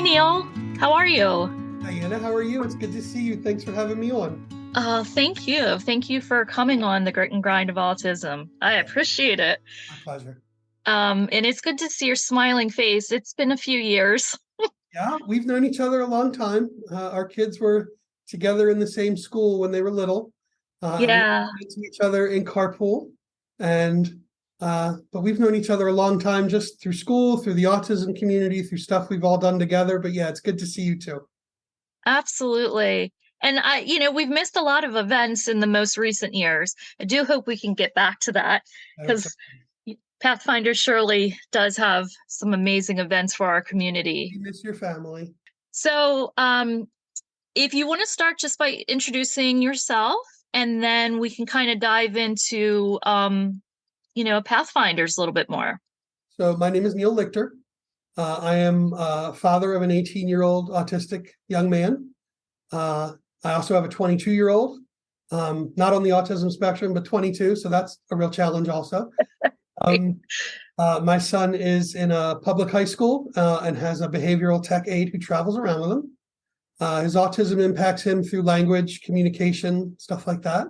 Neal. How are you? Diana, how are you? It's good to see you. Thanks for having me on. Thank you. Thank you for coming on the Grit and Grind of Autism. I appreciate it. My pleasure. And it's good to see your smiling face. It's been a few years. Yeah, we've known each other a long time. Our kids were together in the same school when they were little. And we Yeah, went to each other in carpool. And but we've known each other a long time just through school, through the autism community, through stuff we've all done together. But yeah, it's good to see you too. absolutely. And we've missed a lot of events in the most recent years. I do hope we can get back to that I hope so. because Pathfinder surely does have some amazing events for our community. We miss your family. So, if you want to start just by introducing yourself, and then we can kind of dive into, Pathfinders a little bit more. So my name is Neal Lichter. I am father of an 18-year-old autistic young man. I also have a 22-year-old, not on the autism spectrum, but 22. So that's a real challenge also. My son is in a public high school and has a behavioral tech aide who travels around with him. His autism impacts him through language, communication, stuff like that.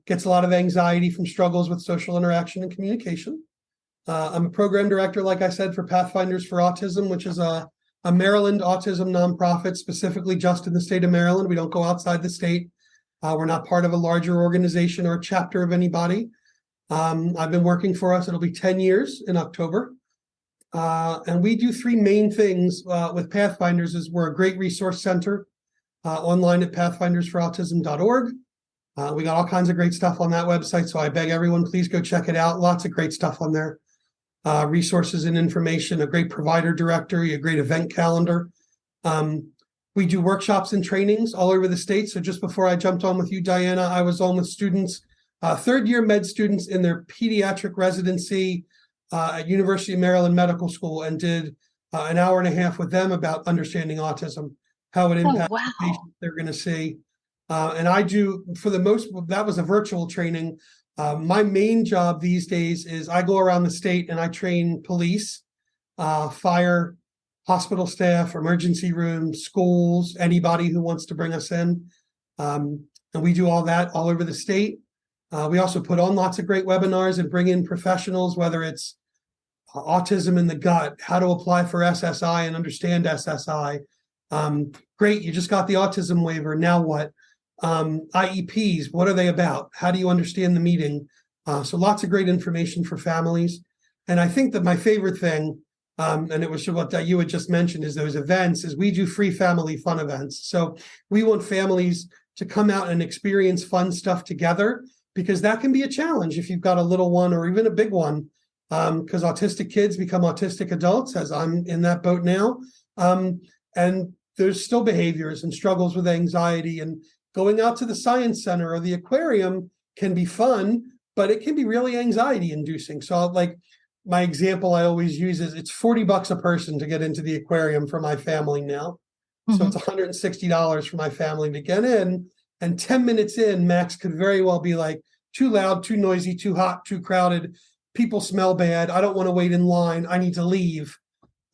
Gets a lot of anxiety from struggles with social interaction and communication. I'm a program director, like I said, for Pathfinders for Autism, which is a Maryland autism nonprofit, specifically just in the state of Maryland. We don't go outside the state. We're not part of a larger organization or a chapter of anybody. I've been working for us. It'll be 10 years in October. And we do three main things with Pathfinders. Is we're a great resource center online at pathfindersforautism.org. We got all kinds of great stuff on that website. So I beg everyone, please go check it out. Lots of great stuff on there. Resources and information, a great provider directory, a great event calendar. We do workshops and trainings all over the state. So just before I jumped on with you, Diana, I was on with students, third-year med students in their pediatric residency at University of Maryland Medical School, and did an hour and a half with them about understanding autism, how it impacts the patients they're going to see. And I do, for the most, that was a virtual training. My main job these days is I go around the state and I train police, fire, hospital staff, emergency rooms, schools, anybody who wants to bring us in. And we do all that all over the state. We also put on lots of great webinars and bring in professionals, whether it's autism in the gut, how to apply for SSI and understand SSI. Great, you just got the autism waiver. Now what? IEPs, what are they about? How do you understand the meeting? So lots of great information for families. And I think that my favorite thing, and it was what you had just mentioned, is those events, is we do free family fun events. So we want families to come out and experience fun stuff together, because that can be a challenge if you've got a little one or even a big one, because autistic kids become autistic adults, as I'm in that boat now. And there's still behaviors and struggles with anxiety, and going out to the science center or the aquarium can be fun, but it can be really anxiety inducing. So like my example I always use is it's $40 a person to get into the aquarium for my family now. So it's $160 for my family to get in. And 10 minutes in, Max could very well be like, too loud, too noisy, too hot, too crowded. People smell bad. I don't want to wait in line. I need to leave.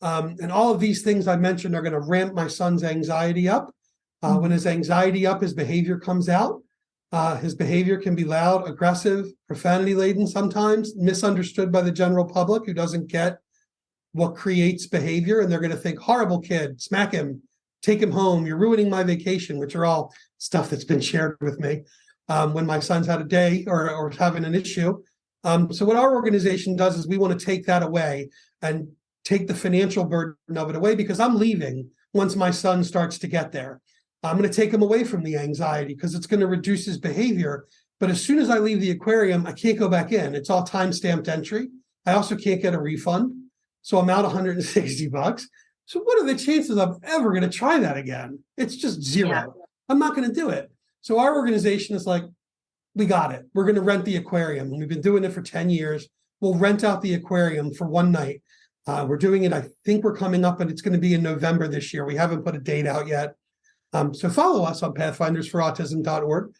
And all of these things I mentioned are going to ramp my son's anxiety up. When his anxiety up, his behavior comes out. His behavior can be loud, aggressive, profanity-laden sometimes, misunderstood by the general public who doesn't get what creates behavior. And they're going to think, horrible kid, smack him, take him home, you're ruining my vacation, which are all stuff that's been shared with me when my son's had a day or having an issue. So what our organization does is we want to take that away and take the financial burden of it away, because I'm leaving once my son starts to get there. I'm going to take him away from the anxiety because it's going to reduce his behavior. But as soon as I leave the aquarium, I can't go back in. It's all time-stamped entry. I also can't get a refund. So I'm out $160. So what are the chances I'm ever going to try that again? It's just zero. Yeah. I'm not going to do it. So our organization is like, we got it. We're going to rent the aquarium. We've been doing it for 10 years. We'll rent out the aquarium for one night. We're doing it. I think we're coming up, but it's going to be in November this year. We haven't put a date out yet. So follow us on pathfindersforautism.org.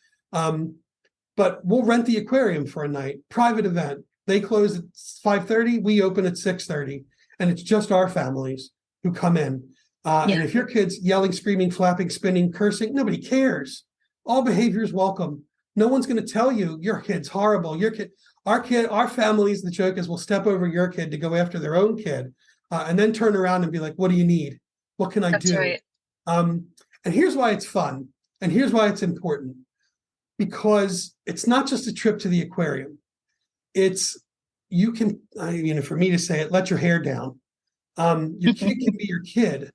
But we'll rent the aquarium for a night, private event. They close at 5:30. We open at 6:30. And it's just our families who come in. And if your kid's yelling, screaming, flapping, spinning, cursing, nobody cares. All behavior is welcome. No one's going to tell you your kid's horrible. Our families, the joke is, will step over your kid to go after their own kid, and then turn around and be like, what do you need? What can I That's do? right. And here's why it's fun. And here's why it's important. Because it's not just a trip to the aquarium. For me to say it, let your hair down. Your kid can be your kid,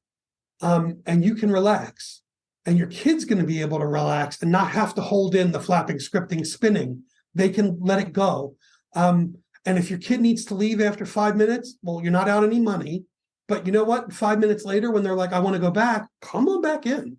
and you can relax. And your kid's going to be able to relax and not have to hold in the flapping, scripting, spinning. They can let it go. And if your kid needs to leave after 5 minutes, well, you're not out any money. But you know what? 5 minutes later, when they're like, I want to go back, come on back in.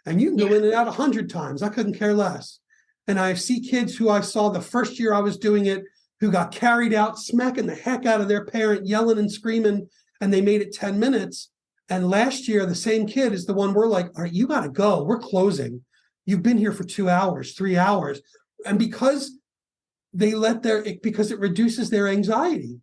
And you can go in and out 100 times. I couldn't care less. And I see kids who I saw the first year I was doing it, who got carried out, smacking the heck out of their parent, yelling and screaming, and they made it 10 minutes. And last year, the same kid is the one we're like, all right, you got to go. We're closing. You've been here for 2 hours, 3 hours. And because it reduces their anxiety.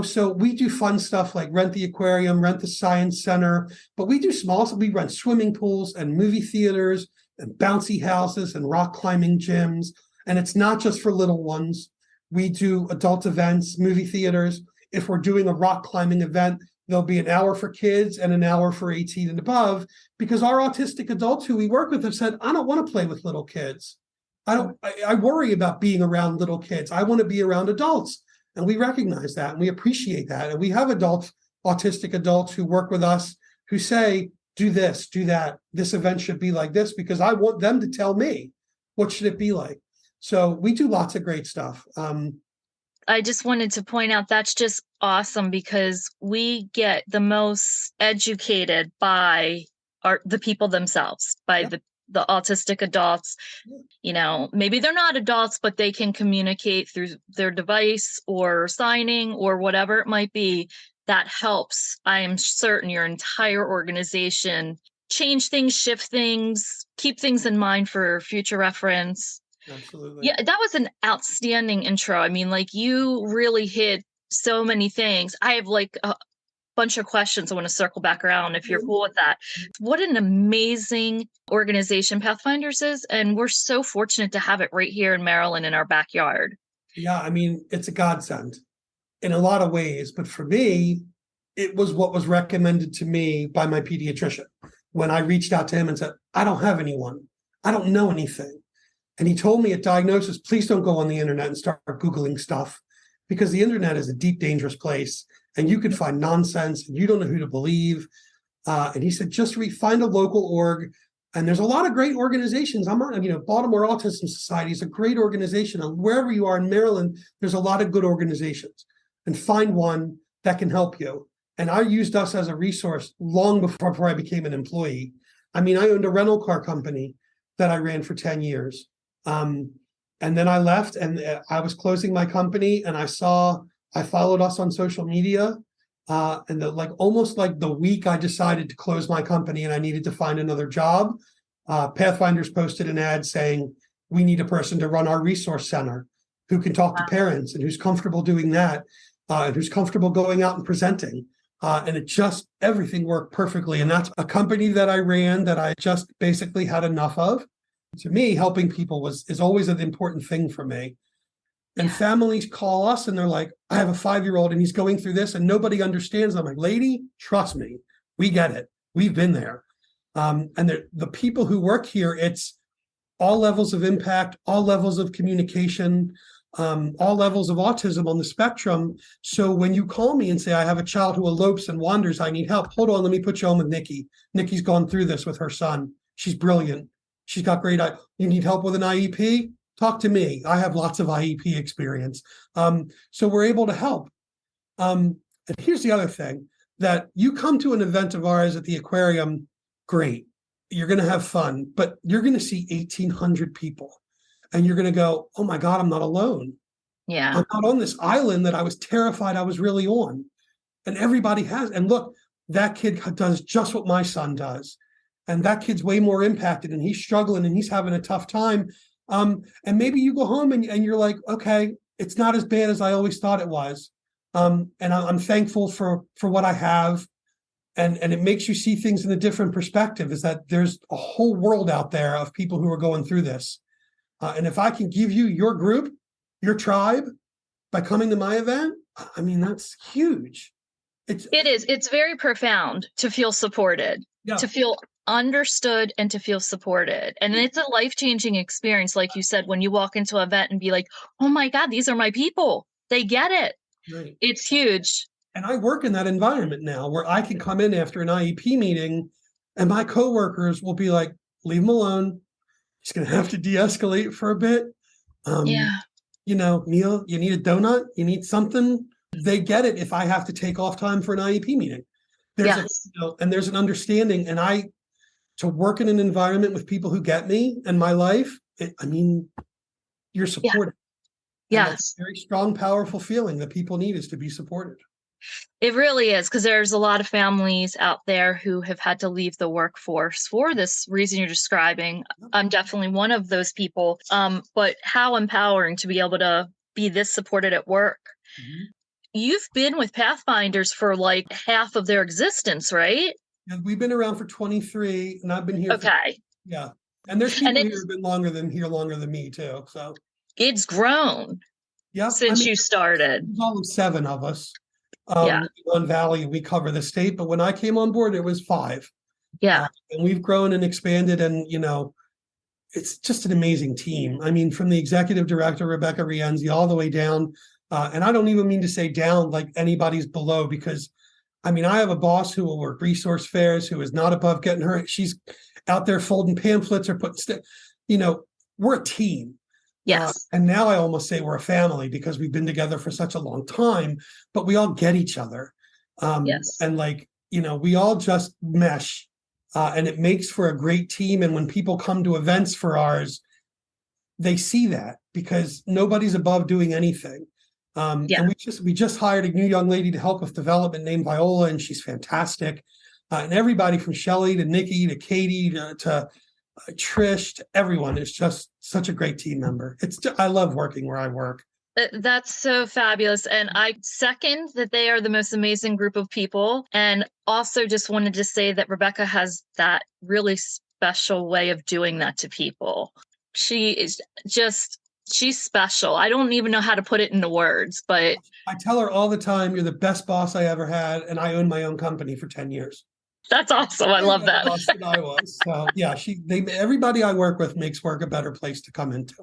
So we do fun stuff like rent the aquarium, rent the science center, but we do small stuff. We rent swimming pools and movie theaters and bouncy houses and rock climbing gyms. And it's not just for little ones. We do adult events, movie theaters. If we're doing a rock climbing event, there'll be an hour for kids and an hour for 18 and above, because our autistic adults who we work with have said, I don't want to play with little kids. I worry about being around little kids. I want to be around adults. And we recognize that and we appreciate that. And we have autistic adults who work with us who say, do this, do that. This event should be like this, because I want them to tell me, what should it be like? So we do lots of great stuff. I just wanted to point out that's just awesome, because we get the most educated by the people themselves, by the autistic adults. Maybe they're not adults, but they can communicate through their device or signing or whatever it might be. That helps, I am certain, your entire organization change things, shift things, keep things in mind for future reference. Absolutely. Yeah, that was an outstanding intro. I mean, you really hit so many things. I have a bunch of questions I want to circle back around if you're cool with that. What an amazing organization Pathfinders is, and we're so fortunate to have it right here in Maryland in our backyard. Yeah, I mean, it's a godsend in a lot of ways, but for me, it was what was recommended to me by my pediatrician when I reached out to him and said, I don't have anyone. I don't know anything. And he told me at diagnosis, please don't go on the internet and start Googling stuff, because the internet is a deep, dangerous place. And you could find nonsense and you don't know who to believe. And he said, just find a local org. And there's a lot of great organizations. Baltimore Autism Society is a great organization. And wherever you are in Maryland, there's a lot of good organizations. And find one that can help you. And I used us as a resource long before I became an employee. I owned a rental car company that I ran for 10 years. And then I left and I was closing my company, and I followed us on social media, and almost like the week I decided to close my company and I needed to find another job, Pathfinders posted an ad saying, we need a person to run our resource center who can talk to parents and who's comfortable doing that, and who's comfortable going out and presenting. And everything worked perfectly. And that's a company that I ran that I just basically had enough of. To me, helping people is always an important thing for me. And families call us and they're like, I have a 5-year-old and he's going through this and nobody understands. I'm like, lady, trust me, we get it. We've been there. And the people who work here, it's all levels of impact, all levels of communication, all levels of autism on the spectrum. So when you call me and say, I have a child who elopes and wanders, I need help. Hold on, let me put you on with Nikki. Nikki's gone through this with her son. She's brilliant. She's got great. You need help with an IEP? Talk to me. I have lots of IEP experience. So we're able to help. And here's the other thing, that you come to an event of ours at the aquarium, great. You're going to have fun, but you're going to see 1,800 people. And you're going to go, oh my God, I'm not alone. Yeah. I'm not on this island that I was terrified I was really on. And everybody has. And look, that kid does just what my son does. And that kid's way more impacted and he's struggling and he's having a tough time. And maybe you go home and you're like, okay, it's not as bad as I always thought it was. And I'm thankful for what I have. and it makes you see things in a different perspective, is that there's a whole world out there of people who are going through this. And if I can give you your group, your tribe, by coming to my event, I mean, that's huge. It's very profound to feel supported, Yeah. to feel understood, and to feel supported. And it's a life-changing experience, like you said, when you walk into an event and be like, oh my God, these are my people. They get it. Right. It's huge. And I work in that environment now where I can come in after an IEP meeting and my coworkers will be like, leave him alone. He's going to have to de-escalate for a bit. Yeah. Neal, you need a donut? You need something? They get it if I have to take off time for an IEP meeting. There's there's an understanding, and to work in an environment with people who get me and my life, you're supported. Yeah. And that's a very strong, powerful feeling that people need, is to be supported. It really is, because there's a lot of families out there who have had to leave the workforce for this reason you're describing. I'm definitely one of those people. But how empowering to be able to be this supported at work. Mm-hmm. You've been with Pathfinders for like half of their existence, right? Yeah, we've been around for 23, and I've been here. Okay. And there's people here who've been longer than me too. So it's grown. Yeah. Since you started. There's all 7 of us. One Valley, we cover the state, but when I came on board, it was 5. Yeah. And we've grown and expanded, and it's just an amazing team. I mean, from the executive director, Rebecca Rienzi, all the way down. And I don't even mean to say down like anybody's below, because I have a boss who will work resource fairs, who is not above getting her. She's out there folding pamphlets or putting, we're a team. Yes. And now I almost say we're a family, because we've been together for such a long time, but we all get each other. Yes. And we all just mesh, and it makes for a great team. And when people come to events for ours, they see that, because nobody's above doing anything. And we just hired a new young lady to help with development named Viola, and she's fantastic. And everybody from Shelly to Nikki to Katie to Trish to everyone is just such a great team member. I love working where I work. That's so fabulous. And I second that they are the most amazing group of people. And also just wanted to say that Rebecca has that really special way of doing that to people. She's special. I don't even know how to put it into words, but I tell her all the time, you're the best boss I ever had. And I own my own company for 10 years. That's awesome. I love that. Than I was. So yeah, everybody I work with makes work a better place to come into.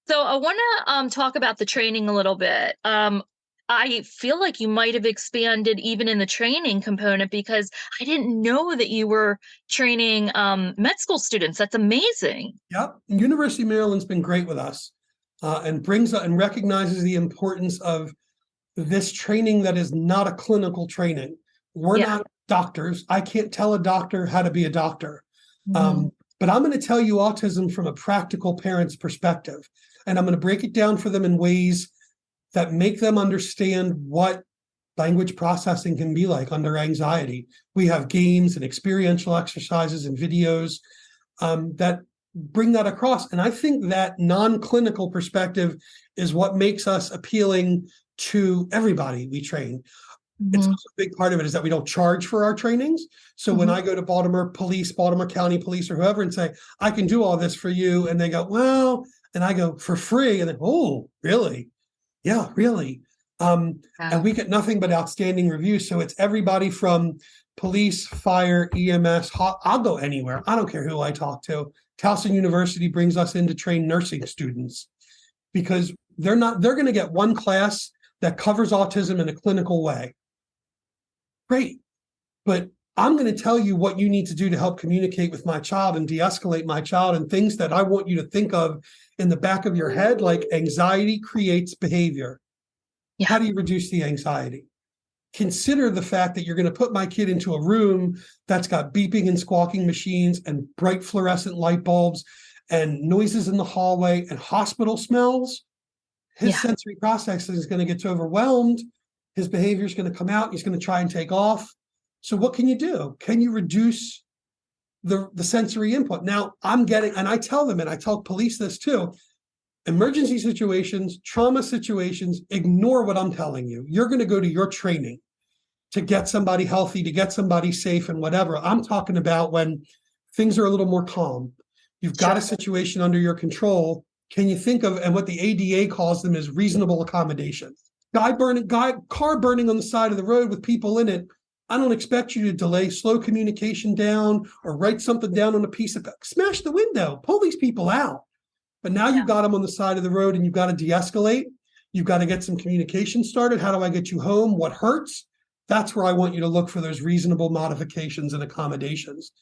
So I want to talk about the training a little bit. I feel like you might have expanded even in the training component, because I didn't know that you were training med school students. That's amazing. Yep. University of Maryland's been great with us, and brings up and recognizes the importance of this training that is not a clinical training. We're not doctors. I can't tell a doctor how to be a doctor. Mm-hmm. But I'm going to tell you autism from a practical parent's perspective. And I'm going to break it down for them in ways that make them understand what language processing can be like under anxiety. We have games and experiential exercises and videos that bring that across. And I think that non-clinical perspective is what makes us appealing to everybody we train. Mm-hmm. It's also a big part of it is that we don't charge for our trainings. So when I go to Baltimore County Police or whoever and say, I can do all this for you, and they go, well, and I go, for free. And they, oh, really? Yeah, really. And we get nothing but outstanding reviews. So it's everybody from police, fire, EMS. I'll go anywhere. I don't care who I talk to. Towson University brings us in to train nursing students, because they're going to get one class that covers autism in a clinical way. Great. But I'm going to tell you what you need to do to help communicate with my child and de-escalate my child, and things that I want you to think of in the back of your head, like anxiety creates behavior. Yeah. How do you reduce the anxiety? Consider the fact that you're going to put my kid into a room that's got beeping and squawking machines and bright fluorescent light bulbs and noises in the hallway and hospital smells. His sensory processing is going to get overwhelmed. His behavior is going to come out. He's going to try and take off. So what can you do? Can you reduce the sensory input? Now and I tell them, and I tell police this too, emergency situations, trauma situations, ignore what I'm telling you. You're going to go to your training. to get somebody healthy, to get somebody safe and whatever. I'm talking about when things are a little more calm. You've got a Sure. situation under your control. Can you think of, and what the ADA calls them is reasonable accommodation. Car burning on the side of the road with people in it. I don't expect you to delay, slow communication down, or write something down on a piece of, smash the window, pull these people out. But now you've got them on the side of the road and you've got to de-escalate. You've got to get some communication started. How do I get you home? What hurts? That's where I want you to look for those reasonable modifications and accommodations.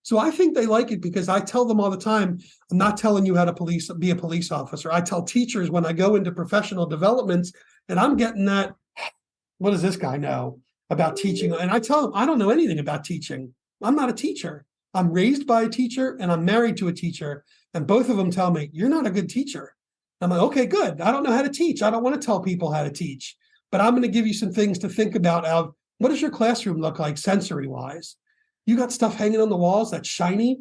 So I think they like it because I tell them all the time, I'm not telling you how to be a police officer. I tell teachers when I go into professional developments and I'm getting that, what does this guy know about teaching? And I tell them, I don't know anything about teaching. I'm not a teacher. I'm raised by a teacher and I'm married to a teacher. And both of them tell me, you're not a good teacher. I'm like, okay, good. I don't know how to teach. I don't want to tell people how to teach, but I'm going to give you some things to think about. What does your classroom look like sensory wise? You got stuff hanging on the walls that's shiny.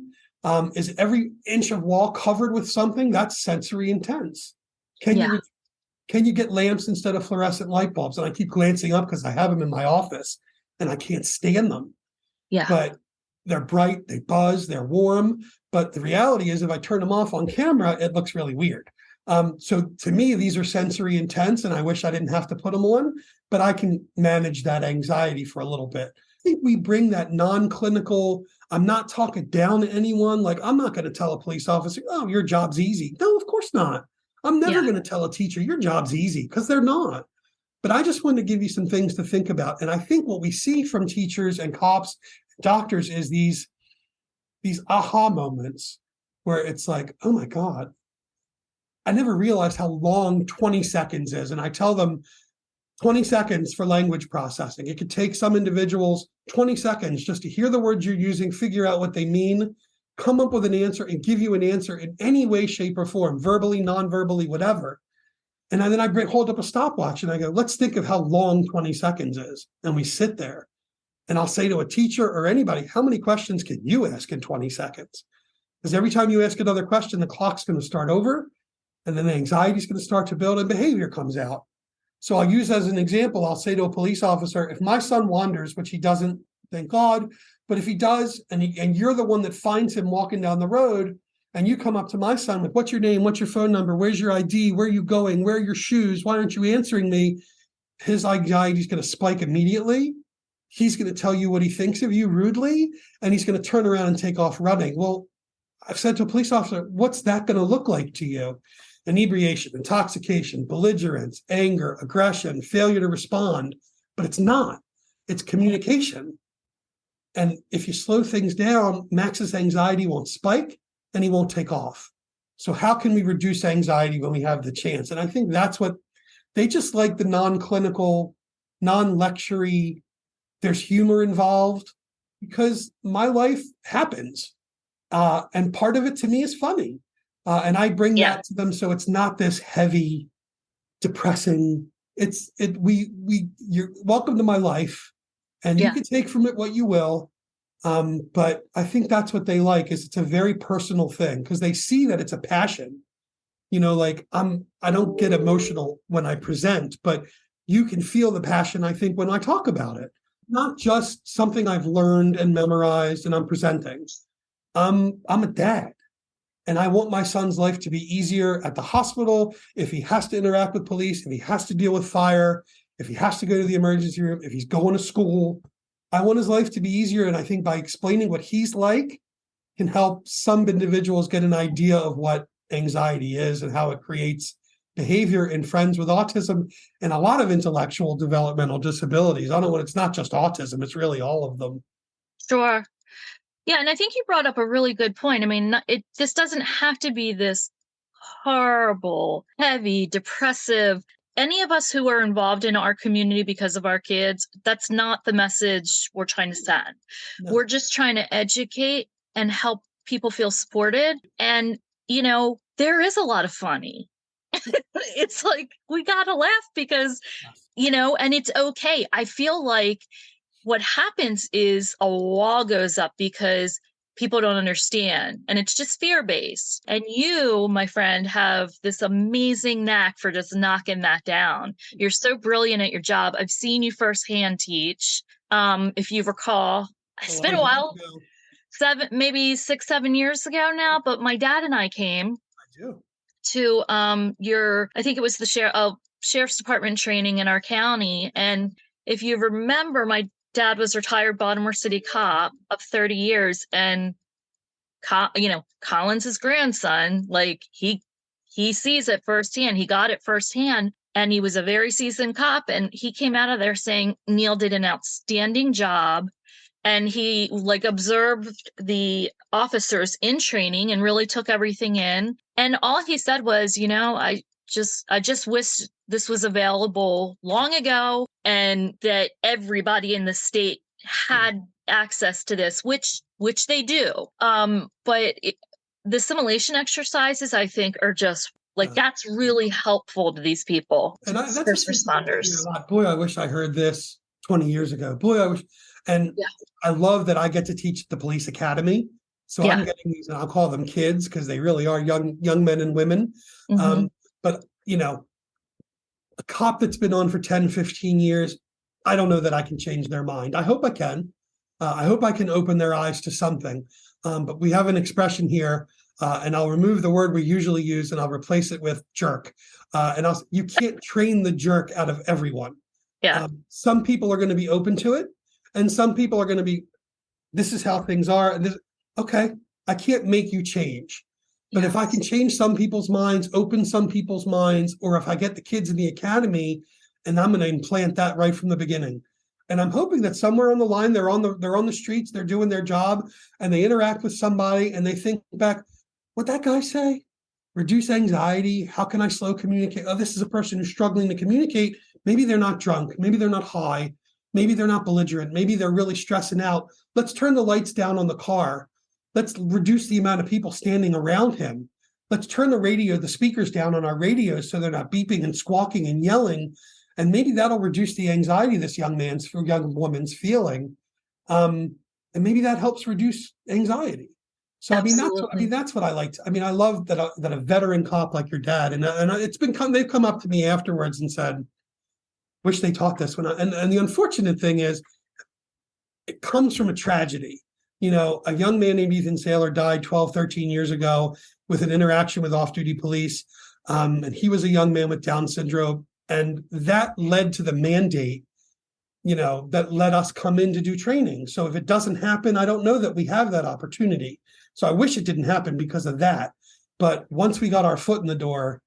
Is every inch of wall covered with something? That's sensory intense. Can you get lamps instead of fluorescent light bulbs? And I keep glancing up because I have them in my office and I can't stand them. Yeah. But they're bright, they buzz, they're warm. But the reality is if I turn them off on camera, it looks really weird. So to me, these are sensory intense and I wish I didn't have to put them on, but I can manage that anxiety for a little bit. I think we bring that non-clinical, I'm not talking down to anyone. Like I'm not going to tell a police officer, oh, your job's easy. No, of course not. I'm never going to tell a teacher your job's easy because they're not. But I just wanted to give you some things to think about. And I think what we see from teachers and cops, doctors is these aha moments where it's like, oh my God, I never realized how long 20 seconds is. And I tell them 20 seconds for language processing. It could take some individuals 20 seconds just to hear the words you're using, figure out what they mean, come up with an answer and give you an answer in any way, shape, or form, verbally, non-verbally, whatever. And then I hold up a stopwatch and I go, let's think of how long 20 seconds is. And we sit there and I'll say to a teacher or anybody, how many questions can you ask in 20 seconds? Because every time you ask another question, the clock's going to start over and then the anxiety is going to start to build and behavior comes out. So I'll use as an example, I'll say to a police officer, if my son wanders, which he doesn't, thank God, but if he does, and you're the one that finds him walking down the road, and you come up to my son with, what's your name, what's your phone number, where's your ID, where are you going, where are your shoes, why aren't you answering me? His anxiety is going to spike immediately. He's going to tell you what he thinks of you rudely, and he's going to turn around and take off running. Well, I've said to a police officer, what's that going to look like to you? Inebriation, intoxication, belligerence, anger, aggression, failure to respond, but it's not. It's communication. And if you slow things down, Max's anxiety won't spike and he won't take off. So how can we reduce anxiety when we have the chance? And I think that's what they just like, the non-clinical, non-lectury, there's humor involved because my life happens. And part of it to me is funny. And I bring that to them. So it's not this heavy, depressing, you're welcome to my life and you can take from it what you will. But I think that's what they like is it's a very personal thing because they see that it's a passion, like I don't get emotional when I present, but you can feel the passion, I think, when I talk about it, not just something I've learned and memorized and I'm presenting. I'm a dad. And I want my son's life to be easier at the hospital, if he has to interact with police, if he has to deal with fire, if he has to go to the emergency room, if he's going to school. I want his life to be easier. And I think by explaining what he's like can help some individuals get an idea of what anxiety is and how it creates behavior in friends with autism and a lot of intellectual developmental disabilities. It's not just autism, it's really all of them. Sure. Yeah, and I think you brought up a really good point. I mean, this doesn't have to be this horrible, heavy, depressive. Any of us who are involved in our community because of our kids, that's not the message we're trying to send. No. We're just trying to educate and help people feel supported. And, there is a lot of funny. It's like, we got to laugh because, and it's okay. I feel like what happens is a wall goes up because people don't understand and it's just fear-based. And you, my friend, have this amazing knack for just knocking that down. You're so brilliant at your job. I've seen you firsthand teach. If you recall. It's A been long a time while, ago. maybe 6, 7 years ago now, but my dad and I came I do. to I think it was the sheriff's department training in our county. And if you remember, my dad was retired Baltimore City cop of 30 years, and Colin's grandson, like he sees it firsthand. He got it firsthand, and he was a very seasoned cop. And he came out of there saying Neal did an outstanding job, and he like observed the officers in training and really took everything in. And all he said was, I just wish this was available long ago, and that everybody in the state had access to this, which they do. The simulation exercises, I think, are just like, Yeah. that's really helpful to these people, And that's first something I hear responders. a lot. Boy, I wish I heard this 20 years ago. Boy, I wish. And Yeah. I love that I get to teach at the police academy. So I'm Yeah. getting these, and I'll call them kids because they really are young men and women. Mm-hmm. But a cop that's been on for 10, 15 years, I don't know that I can change their mind. I hope I can. I hope I can open their eyes to something. But we have an expression here, and I'll remove the word we usually use and I'll replace it with jerk. You can't train the jerk out of everyone. Yeah. Some people are going to be open to it, and some people are going to be, this is how things are. And okay, I can't make you change. But if I can change some people's minds, open some people's minds, or if I get the kids in the academy, and I'm going to implant that right from the beginning. And I'm hoping that somewhere on the line, they're on the streets, they're doing their job, and they interact with somebody, and they think back, what that guy say? Reduce anxiety. How can I slow communicate? Oh, this is a person who's struggling to communicate. Maybe they're not drunk. Maybe they're not high. Maybe they're not belligerent. Maybe they're really stressing out. Let's turn the lights down on the car. Let's reduce the amount of people standing around him. Let's turn the speakers down on our radios so they're not beeping and squawking and yelling. And maybe that'll reduce the anxiety this young woman's feeling. And maybe that helps reduce anxiety. So Absolutely. that's what I liked. I love that a veteran cop like your dad, and they've come up to me afterwards and said, wish they taught this and the unfortunate thing is it comes from a tragedy. A young man named Ethan Saylor died 12, 13 years ago with an interaction with off-duty police. And he was a young man with Down syndrome. And that led to the mandate, that let us come in to do training. So if it doesn't happen, I don't know that we have that opportunity. So I wish it didn't happen because of that. But once we got our foot in the door,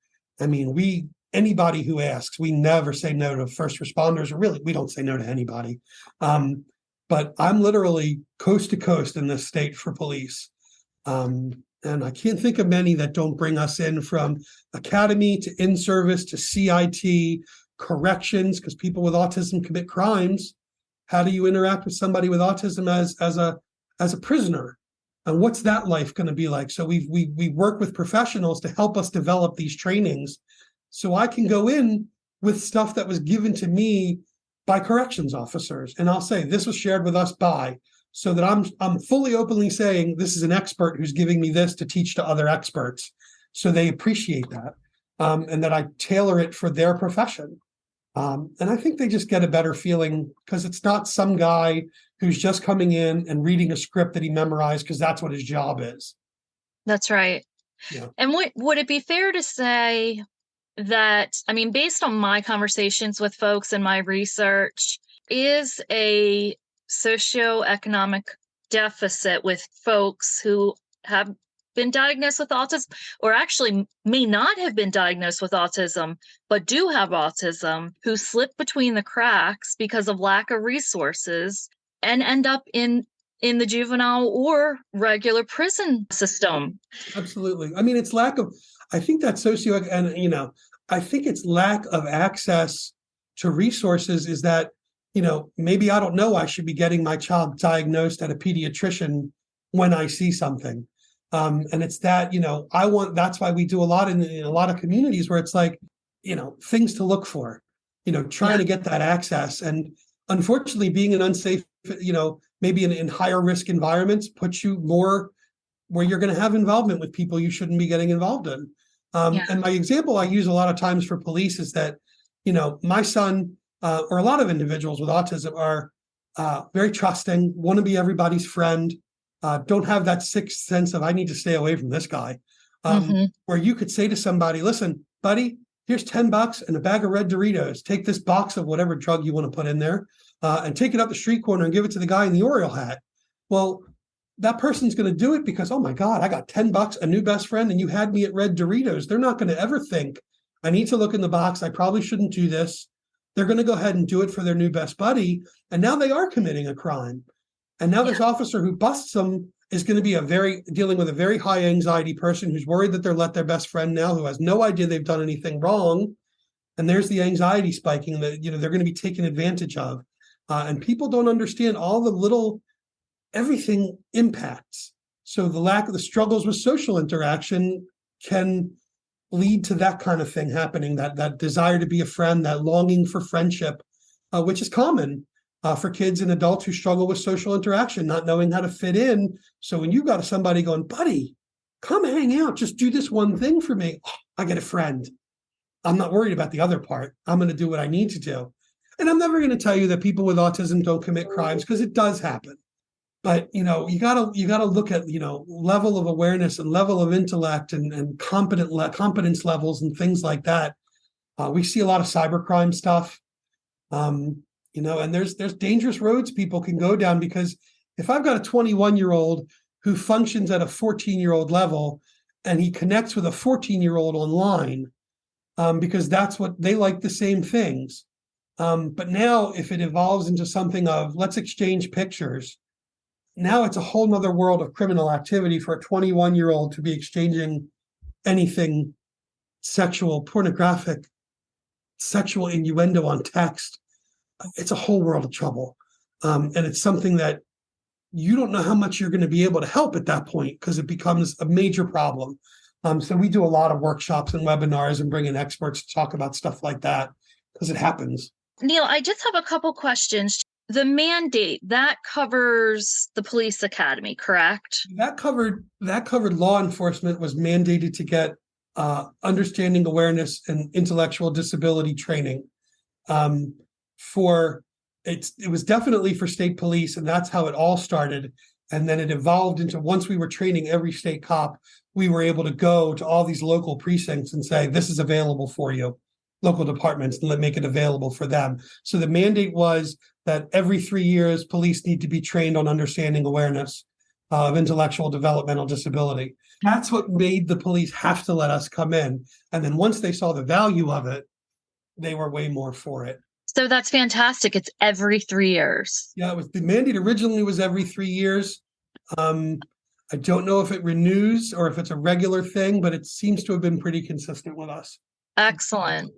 anybody who asks, we never say no to first responders, or really, we don't say no to anybody. But I'm literally coast to coast in this state for police. And I can't think of many that don't bring us in, from academy to in-service to CIT, corrections, because people with autism commit crimes. How do you interact with somebody with autism as a prisoner? And what's that life going to be like? So we work with professionals to help us develop these trainings, so I can go in with stuff that was given to me by corrections officers, and I'll say this was shared with us by, so that I'm fully openly saying this is an expert who's giving me this to teach to other experts, so they appreciate that, and that I tailor it for their profession. And I think they just get a better feeling because it's not some guy who's just coming in and reading a script that he memorized because that's what his job is. That's right. Yeah. And would it be fair to say that, based on my conversations with folks and my research, is a socioeconomic deficit with folks who have been diagnosed with autism, or actually may not have been diagnosed with autism, but do have autism, who slip between the cracks because of lack of resources and end up in the juvenile or regular prison system? Absolutely. It's lack of, I think that I think it's lack of access to resources is that, maybe I don't know I should be getting my child diagnosed at a pediatrician when I see something. And it's that, that's why we do a lot in a lot of communities where it's like, things to look for, trying to get that access. And unfortunately, being an unsafe, maybe in higher risk environments puts you more where you're going to have involvement with people you shouldn't be getting involved in. And my example I use a lot of times for police is that, my son, or a lot of individuals with autism, are very trusting, want to be everybody's friend, don't have that sixth sense of I need to stay away from this guy. Where you could say to somebody, listen, buddy, here's $10 and a bag of red Doritos. Take this box of whatever drug you want to put in there and take it up the street corner and give it to the guy in the Oriole hat. Well, that person's going to do it because, oh my God, I got $10, a new best friend, and you had me at red Doritos. They're not going to ever think, I need to look in the box. I probably shouldn't do this. They're going to go ahead and do it for their new best buddy. And now they are committing a crime. And now this officer who busts them is going to be dealing with a very high anxiety person who's worried that they're let their best friend now, who has no idea they've done anything wrong. And there's the anxiety spiking that, they're going to be taken advantage of. And people don't understand all the little, everything impacts. So the lack of the struggles with social interaction can lead to that kind of thing happening, that desire to be a friend, that longing for friendship, which is common for kids and adults who struggle with social interaction, not knowing how to fit in. So when you got somebody going, buddy, come hang out, just do this one thing for me. Oh, I get a friend. I'm not worried about the other part. I'm going to do what I need to do. And I'm never going to tell you that people with autism don't commit crimes, because it does happen. But, you gotta look at, level of awareness and level of intellect and competence levels and things like that. We see a lot of cybercrime stuff, and there's dangerous roads people can go down, because if I've got a 21-year-old who functions at a 14-year-old level and he connects with a 14-year-old online, because that's what they like, the same things. But now if it evolves into something of let's exchange pictures, now it's a whole nother world of criminal activity for a 21-year-old to be exchanging anything sexual, pornographic, sexual innuendo on text. It's a whole world of trouble. And it's something that you don't know how much you're going to be able to help at that point, because it becomes a major problem. So we do a lot of workshops and webinars and bring in experts to talk about stuff like that, because it happens. Neal, I just have a couple questions. The mandate, that covers the police academy, correct? That covered law enforcement was mandated to get understanding, awareness, and intellectual disability training. It was definitely for state police, and that's how it all started. And then it evolved into, once we were training every state cop, we were able to go to all these local precincts and say, this is available for you, local departments, and make it available for them. So the mandate was that every 3 years, police need to be trained on understanding awareness of intellectual developmental disability. That's what made the police have to let us come in. And then once they saw the value of it, they were way more for it. So that's fantastic. It's every 3 years. Yeah, the mandate originally was every 3 years. I don't know if it renews or if it's a regular thing, but it seems to have been pretty consistent with us. Excellent.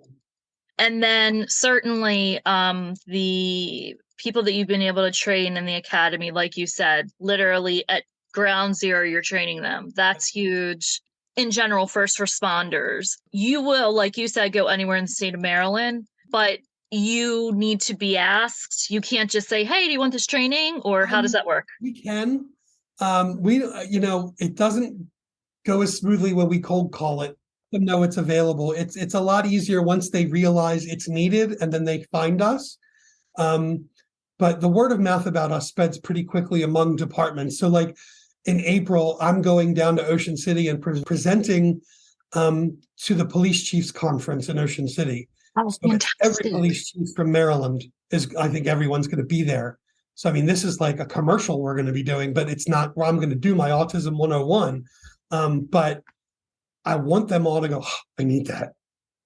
And then certainly the people that you've been able to train in the academy, like you said, literally at ground zero, you're training them. That's huge. In general, first responders, you will, like you said, go anywhere in the state of Maryland, but you need to be asked. You can't just say, hey, do you want this training? Or how does that work? We can. It doesn't go as smoothly when we cold call it. No, it's available. It's a lot easier once they realize it's needed and then they find us. But the word of mouth about us spreads pretty quickly among departments. So like in April, I'm going down to Ocean City and presenting to the police chiefs conference in Ocean City. So every police chief from Maryland I think everyone's going to be there. So, I mean, this is like a commercial we're going to be doing, but it's not where I'm going to do my Autism 101. But I want them all to go, oh, I need that.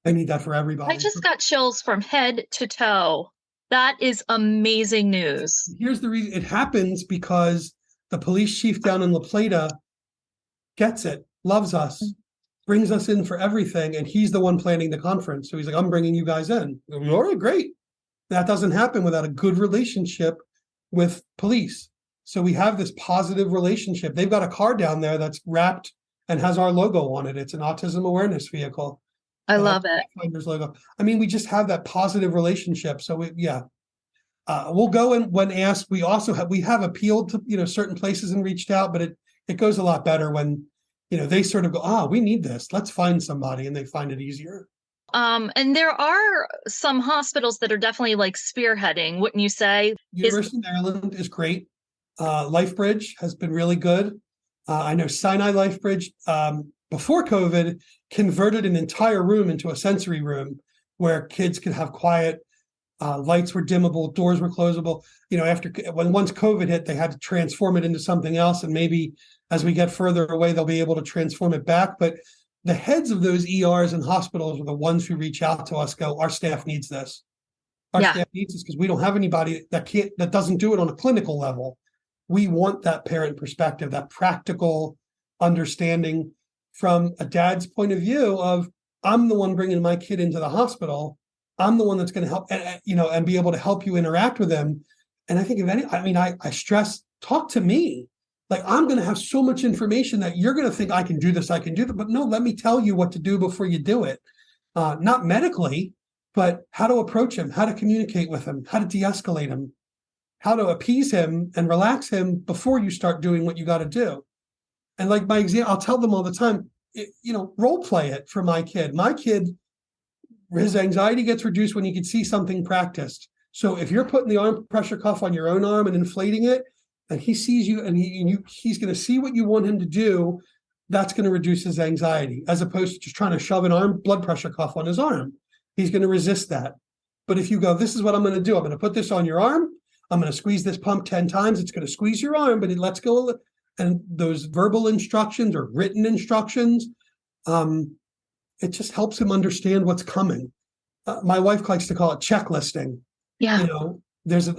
I need that for everybody. I just got chills from head to toe. That is amazing news. Here's the reason it happens, because the police chief down in La Plata gets it, loves us, brings us in for everything. And he's the one planning the conference. So he's like, I'm bringing you guys in. All right, great. That doesn't happen without a good relationship with police. So we have this positive relationship. They've got a car down there that's wrapped and has our logo on it. It's an autism awareness vehicle. I love it. Pathfinders logo. I mean, we just have that positive relationship. So we'll go in when asked. We have appealed to certain places and reached out, but it goes a lot better when they sort of go, we need this. Let's find somebody, and they find it easier. And there are some hospitals that are definitely like spearheading, wouldn't you say? University of Maryland is great. LifeBridge has been really good. I know Sinai LifeBridge, before COVID, converted an entire room into a sensory room where kids could have quiet. Lights were dimmable, doors were closable. Once COVID hit, they had to transform it into something else, and maybe as we get further away, they'll be able to transform it back. But the heads of those ERs and hospitals are the ones who reach out to us. Our staff needs this. Our Yeah. staff needs this because we don't have anybody that doesn't do it on a clinical level. We want that parent perspective, that practical understanding from a dad's point of view of, I'm the one bringing my kid into the hospital. I'm the one that's going to help, and be able to help you interact with them. And I think I stress, talk to me. Like, I'm going to have so much information that you're going to think I can do this, but no, let me tell you what to do before you do it. Not medically, but how to approach him, how to communicate with him, how to de-escalate him, how to appease him and relax him before you start doing what you got to do. And like my example, I'll tell them all the time, role play it for my kid. My kid, his anxiety gets reduced when he can see something practiced. So if you're putting the arm pressure cuff on your own arm and inflating it, and he sees you and he's going to see what you want him to do, that's going to reduce his anxiety, as opposed to just trying to shove an arm blood pressure cuff on his arm. He's going to resist that. But if you go, this is what I'm going to do. I'm going to put this on your arm. I'm going to squeeze this pump 10 times. It's going to squeeze your arm, but it lets go. And those verbal instructions or written instructions, it just helps him understand what's coming. My wife likes to call it checklisting. Yeah. There's an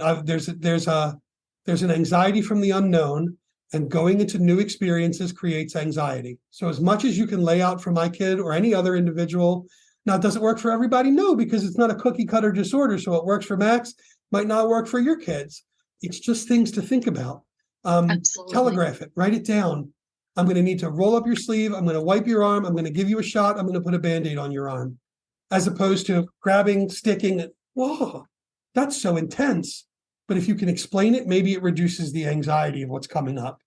anxiety from the unknown, and going into new experiences creates anxiety. So as much as you can lay out for my kid or any other individual. Now, does it work for everybody? No, because it's not a cookie cutter disorder. So what works for Max might not work for your kids. It's just things to think about. Telegraph it, write it down. I'm going to need to roll up your sleeve. I'm going to wipe your arm. I'm going to give you a shot. I'm going to put a Band-Aid on your arm, as opposed to grabbing, sticking. Whoa, that's so intense. But if you can explain it, maybe it reduces the anxiety of what's coming up.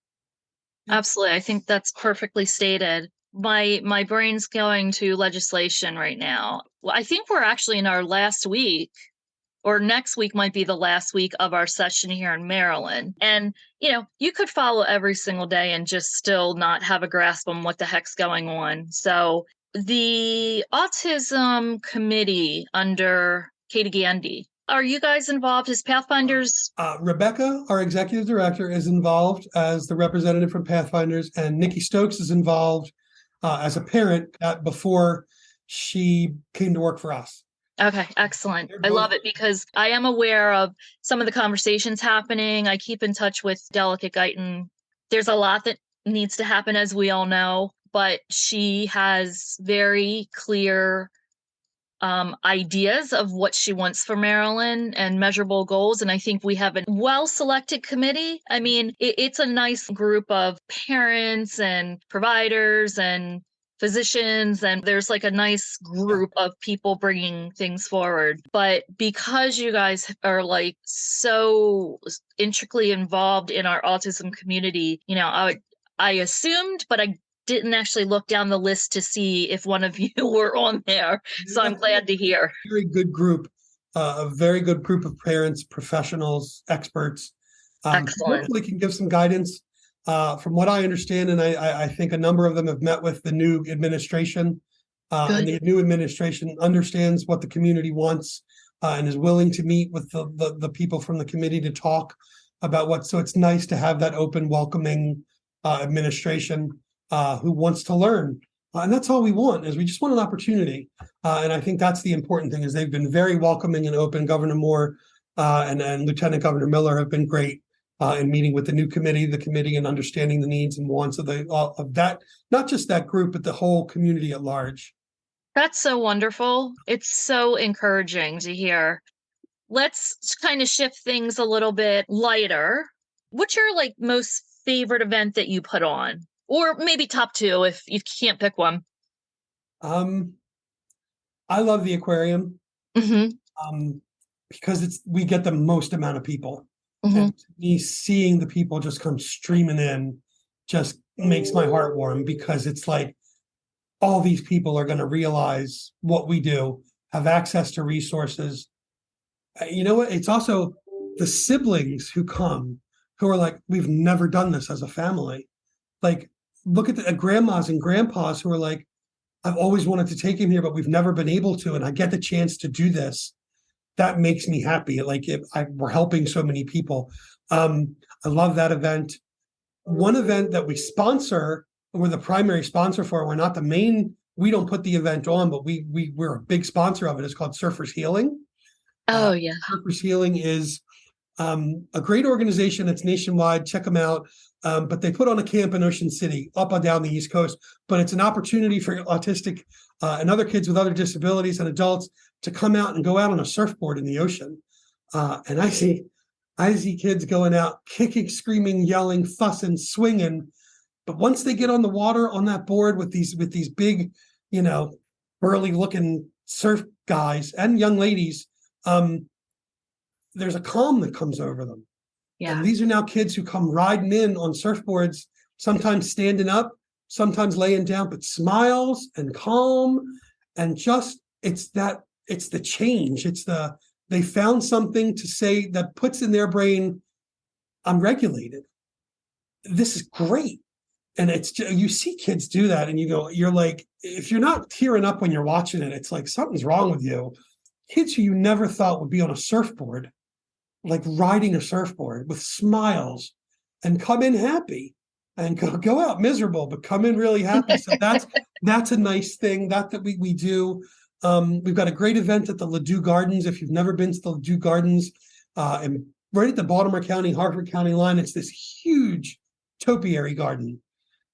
Absolutely. I think that's perfectly stated. My brain's going to legislation right now. Well, I think we're actually in our last week, or next week might be the last week of our session here in Maryland. And, you could follow every single day and just still not have a grasp on what the heck's going on. So the Autism Committee under Katie Gandy, are you guys involved as Pathfinders? Rebecca, our executive director, is involved as the representative from Pathfinders, and Nikki Stokes is involved as a parent before she came to work for us. Okay, excellent. I love it because I am aware of some of the conversations happening. I keep in touch with Delegate Guyton. There's a lot that needs to happen, as we all know, but she has very clear ideas of what she wants for Maryland and measurable goals. And I think we have a well-selected committee. I mean, it's a nice group of parents and providers and physicians, and there's like a nice group of people bringing things forward. But because you guys are like so intricately involved in our autism community, I assumed, but I didn't actually look down the list to see if one of you were on there. So I'm glad to hear. Very good group, a very good group of parents, professionals, experts. Excellent. Hopefully can give some guidance. From what I understand, and I think a number of them have met with the new administration, and the new administration understands what the community wants and is willing to meet with the people from the committee to talk about what. So it's nice to have that open, welcoming administration who wants to learn. And that's all we want, is we just want an opportunity. And I think that's the important thing, is they've been very welcoming and open. Governor Moore and Lieutenant Governor Miller have been great in meeting with the new committee and understanding the needs and wants of that, not just that group, but the whole community at large. That's so wonderful. It's so encouraging to hear. Let's kind of shift things a little bit lighter. What's your most favorite event that you put on? Or maybe top two if you can't pick one. I love the aquarium because we get the most amount of people. And me seeing the people just come streaming in just makes my heart warm, because it's like all these people are going to realize what we do, have access to resources. You know what? It's also the siblings who come who are like, we've never done this as a family. Like, look at the grandmas and grandpas who are like, I've always wanted to take him here, but we've never been able to. And I get the chance to do this. That makes me happy. Like, we're helping so many people. I love that event. One event that we sponsor, we're the primary sponsor for, we're not the main, we don't put the event on, but we're a big sponsor of it. It's called Surfers Healing. Oh, yeah. Surfers Healing is a great organization. It's nationwide. Check them out. But they put on a camp in Ocean City, up and down the East Coast. But it's an opportunity for autistic and other kids with other disabilities and adults to come out and go out on a surfboard in the ocean. And I see kids going out, kicking, screaming, yelling, fussing, swinging. But once they get on the water on that board with these big, burly looking surf guys and young ladies, there's a calm that comes over them. Yeah. And these are now kids who come riding in on surfboards, sometimes standing up, sometimes laying down, but smiles and calm. And just, it's the change. They found something to say that puts in their brain, I'm regulated. This is great. And you see kids do that and you're like, if you're not tearing up when you're watching it, it's like something's wrong with you. Kids who you never thought would be on a surfboard, like riding a surfboard with smiles, and come in happy and go out miserable, but come in really happy. So that's a nice thing that we do. We've got a great event at the Ladue Gardens. If you've never been to the Ladue Gardens, and right at the Baltimore County, Harford County line, it's this huge topiary garden.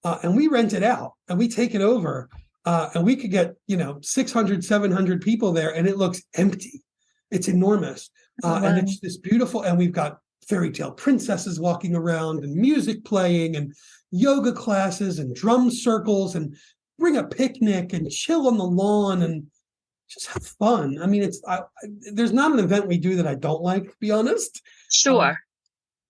And we rent it out and we take it over. And we could get, 600, 700 people there, and it looks empty. It's enormous. Wow. And it's this beautiful, and we've got fairy tale princesses walking around and music playing and yoga classes and drum circles, and bring a picnic and chill on the lawn and just have fun. I mean, there's not an event we do that I don't like, to be honest. Sure.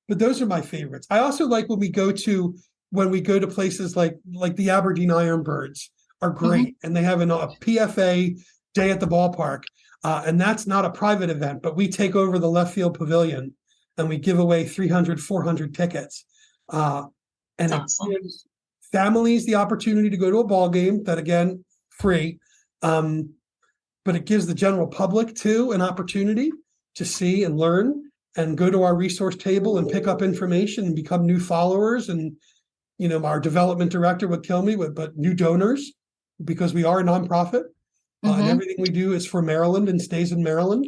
But those are my favorites. I also like when we go to places like the Aberdeen Ironbirds are great. And they have a PFA day at the ballpark. And that's not a private event, but we take over the left field pavilion and we give away 300, 400 tickets. And awesome. It gives families the opportunity to go to a ball game that, again, free. But it gives the general public too an opportunity to see and learn and go to our resource table and pick up information and become new followers. And, our development director would kill me but new donors, because we are a nonprofit. And everything we do is for Maryland and stays in Maryland.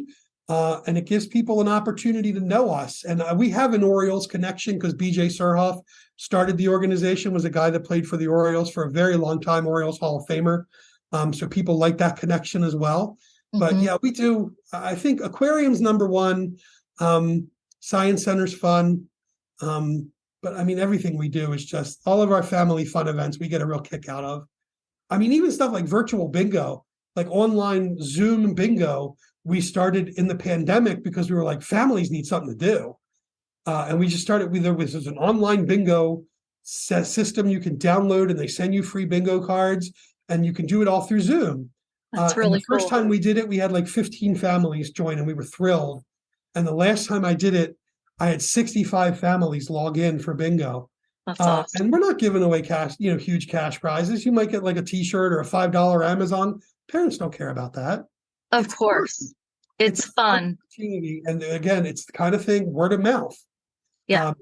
And it gives people an opportunity to know us. And we have an Orioles connection because BJ Surhoff started the organization, was a guy that played for the Orioles for a very long time, Orioles Hall of Famer. So people like that connection as well. But yeah, we do. I think aquarium's number one. Science center's fun. But I mean, everything we do is just all of our family fun events we get a real kick out of. I mean, even stuff like virtual bingo, like online Zoom bingo, we started in the pandemic because we were like, families need something to do. And we just started with an online bingo system you can download, and they send you free bingo cards, and you can do it all through Zoom. That's really and the first time we did it, we had like 15 families join, and we were thrilled. And the last time I did it, I had 65 families log in for bingo. That's awesome. And we're not giving away cash, huge cash prizes. You might get like a t-shirt or a $5 Amazon. Parents don't care about that. Of course. It's fun. And again, it's the kind of thing, word of mouth. Yeah.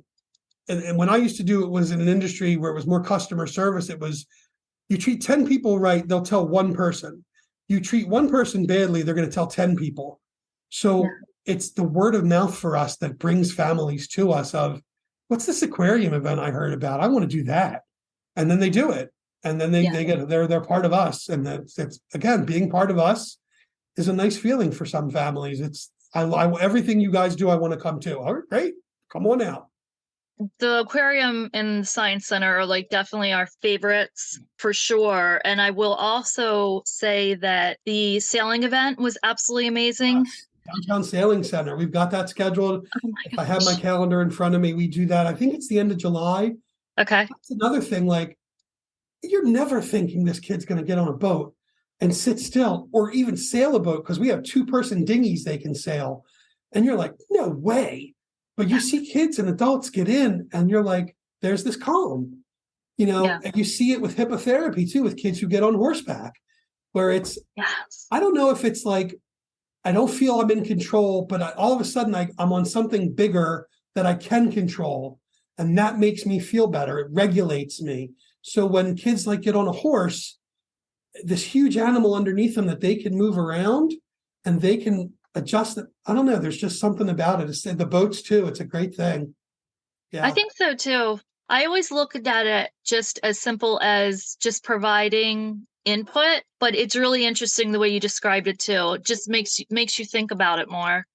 And when I used to do it, was in an industry where it was more customer service. It was, you treat 10 people right, they'll tell one person. You treat one person badly, they're going to tell 10 people. So it's the word of mouth for us that brings families to us of, what's this aquarium event I heard about? I want to do that. And then they do it. And then they're part of us. And that's again, being part of us is a nice feeling for some families. Everything you guys do, I want to come to. All right, great. Come on out. The aquarium and the science center are like definitely our favorites for sure. And I will also say that the sailing event was absolutely amazing. Downtown Sailing Center. We've got that scheduled. If I have my calendar in front of me, we do that. I think it's the end of July. Okay. That's another thing. Like, you're never thinking this kid's going to get on a boat and sit still or even sail a boat, because we have 2-person dinghies they can sail. And you're like, no way. But you see kids and adults get in and you're like, there's this calm, Yeah. and you see it with hippotherapy too, with kids who get on horseback, where it's, Yes. I don't know if it's like, I don't feel I'm in control, but all of a sudden I'm on something bigger that I can control. And that makes me feel better. It regulates me. So when kids like get on a horse, this huge animal underneath them that they can move around and they can adjust it. I don't know. There's just something about it. It's the boats too. It's a great thing. I Yeah. think so too. I always look at it just as simple as just providing input, but it's really interesting the way you described it too. It just makes you think about it more.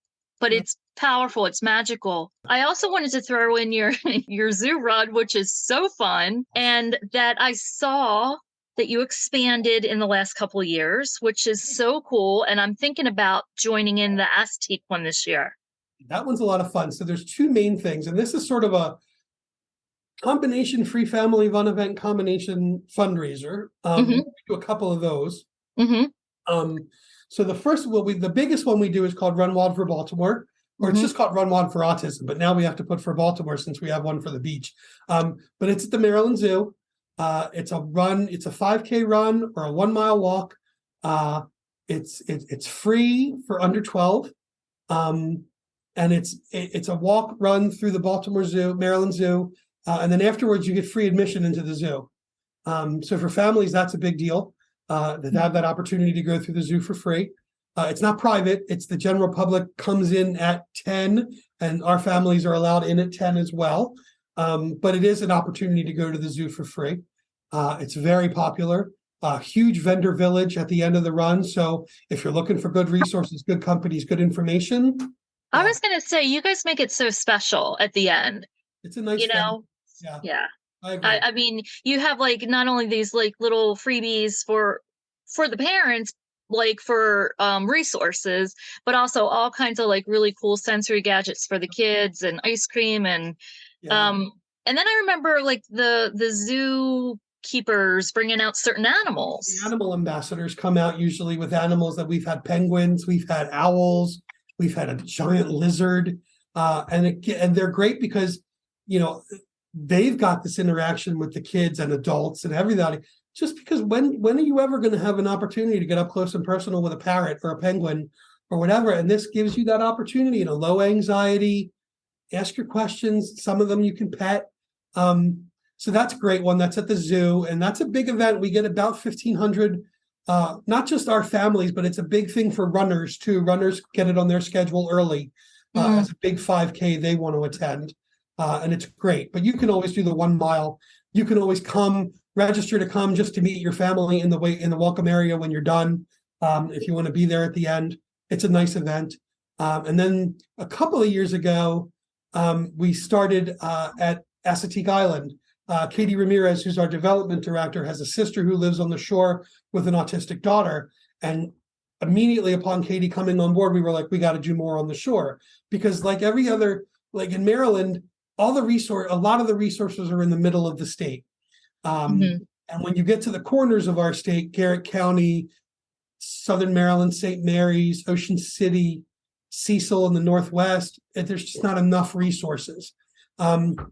But Yeah. it's powerful, it's magical. I also wanted to throw in your your zoo run, which is so fun, and that I saw that you expanded in the last couple of years, which is so cool. And I'm thinking about joining in the Aztec one this year. That one's a lot of fun. So there's two main things, and this is sort of a combination free family fun event combination fundraiser. Mm-hmm. We do a couple of those. Mm-hmm. Um, so the first, the biggest one we do is called Run Wild for Baltimore, or it's Mm-hmm. just called Run Wild for Autism. But now we have to put for Baltimore since we have one for the beach. But it's at the Maryland Zoo. It's a 5K run or a 1 mile walk. It's free for under 12. And it's a walk run through the Maryland Zoo. And then afterwards you get free admission into the zoo. So for families, that's a big deal. That have that opportunity to go through the zoo for free. It's not private. It's the general public comes in at 10 and our families are allowed in at 10 as well. But it is an opportunity to go to the zoo for free. It's very popular. Huge vendor village at the end of the run. So if you're looking for good resources, good companies, good information. I was going to say, you guys make it so special at the end, It's a nice you thing. know? Yeah, Yeah. I agree. I mean, you have like not only these like little freebies for the parents, like for resources, but also all kinds of like really cool sensory gadgets for the kids and ice cream Yeah. um and then I remember like the zoo keepers bringing out certain The animals. animal ambassadors come out usually with animals that we've had penguins, we've had owls, we've had a giant lizard, and they're great because you know they've got this interaction with the kids and adults and everybody. Just because when are you ever going to have an opportunity to get up close and personal with a parrot or a penguin or whatever? And this gives you that opportunity in a low anxiety. Ask your questions. Some of them you can pet. So that's a great one. That's at the zoo, and that's a big event. We get about 1,500, not just our families, but it's a big thing for runners too. Runners get it on their schedule early as a big 5K they want to attend, and it's great. But you can always do the 1 mile. You can always register to come just to meet your family in the welcome area when you're done. If you want to be there at the end, it's a nice event. And then a couple of years ago, we started at Assateague Island. Katie Ramirez, who's our development director, has a sister who lives on the shore with an autistic daughter. And immediately upon Katie coming on board, we were like, we got to do more on the shore. Because like every other, like in Maryland, a lot of the resources are in the middle of the state. And when you get to the corners of our state, Garrett County, Southern Maryland, St. Mary's, Ocean City, Cecil in the Northwest, there's just not enough resources.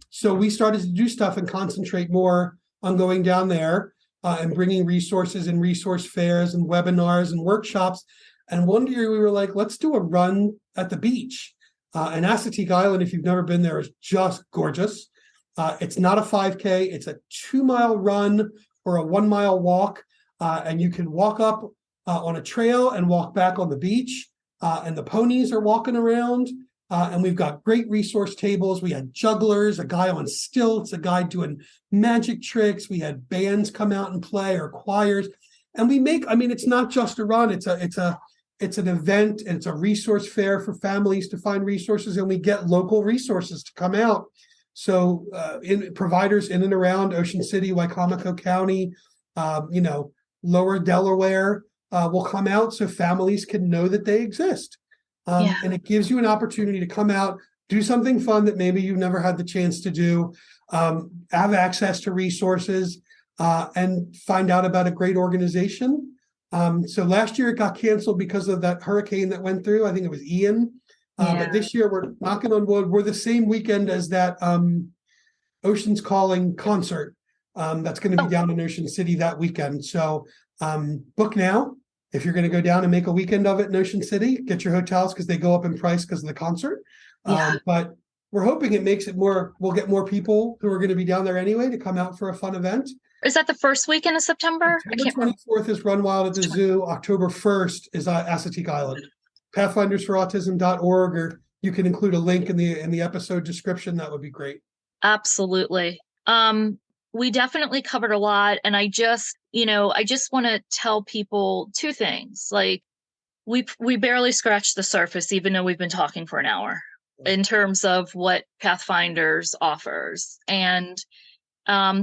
So we started to do stuff and concentrate more on going down there and bringing resources and resource fairs and webinars and workshops. And one year we were like, let's do a run at the beach. And Assateague Island, if you've never been there, is just gorgeous. It's not a 5K. It's a 2 mile run or a 1 mile walk. And you can walk up on a trail and walk back on the beach. And the ponies are walking around. And we've got great resource tables. We had jugglers, a guy on stilts, a guy doing magic tricks. We had bands come out and play, or choirs. And it's not just a run. It's an event, and it's a resource fair for families to find resources. And we get local resources to come out. So providers in and around Ocean City, Wycomico County, Lower Delaware will come out so families can know that they exist. And it gives you an opportunity to come out, do something fun that maybe you've never had the chance to do, have access to resources. and find out about a great organization. So last year it got canceled because of that hurricane that went through. I think it was Ian. But this year we're knocking on wood. We're the same weekend as that Ocean's Calling concert that's going to be down in Ocean City that weekend. So book now. If you're going to go down and make a weekend of it in Ocean City, get your hotels because they go up in price because of the concert. But we're hoping it makes it more, we'll get more people who are going to be down there anyway to come out for a fun event. Is that the first weekend of September? October 24th is Run Wild at the Zoo. October 1st is Assateague Island. Pathfindersforautism.org, or you can include a link in the episode description. That would be great. Absolutely. We definitely covered a lot. And I just want to tell people two things. Like, we barely scratched the surface, even though we've been talking for an hour, in terms of what Pathfinders offers. And